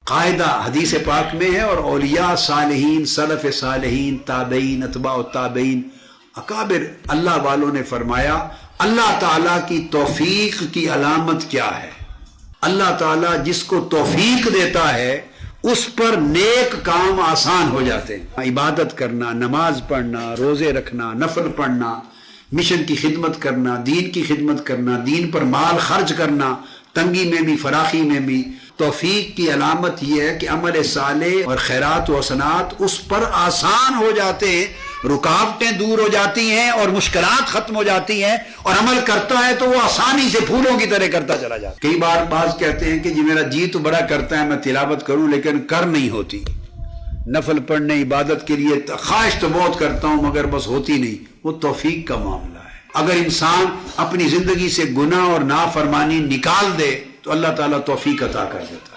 قاعدہ حدیث پاک میں ہے، اور اولیاء صالحین، سلف صالحین، تابعین، اتباع التابعین، اکابر اللہ والوں نے فرمایا اللہ تعالیٰ کی توفیق کی علامت کیا ہے؟ اللہ تعالیٰ جس کو توفیق دیتا ہے اس پر نیک کام آسان ہو جاتے ہیں۔ عبادت کرنا، نماز پڑھنا، روزے رکھنا، نفل پڑھنا، مشن کی خدمت کرنا، دین کی خدمت کرنا، دین پر مال خرچ کرنا، تنگی میں بھی فراخی میں بھی۔ توفیق کی علامت یہ ہے کہ عمل صالح اور خیرات و حسنات اس پر آسان ہو جاتے ہیں، رکاوٹیں دور ہو جاتی ہیں اور مشکلات ختم ہو جاتی ہیں، اور عمل کرتا ہے تو وہ آسانی سے پھولوں کی طرح کرتا چلا جاتا ہے۔ کئی بار بعض کہتے ہیں کہ جی میرا جی تو بڑا کرتا ہے میں تلاوت کروں، لیکن کر نہیں ہوتی، نفل پڑھنے عبادت کے لیے خواہش تو بہت کرتا ہوں مگر بس ہوتی نہیں۔ وہ توفیق کا معاملہ ہے۔ اگر انسان اپنی زندگی سے گناہ اور نافرمانی نکال دے تو اللہ تعالیٰ توفیق عطا کر دیتا ہے۔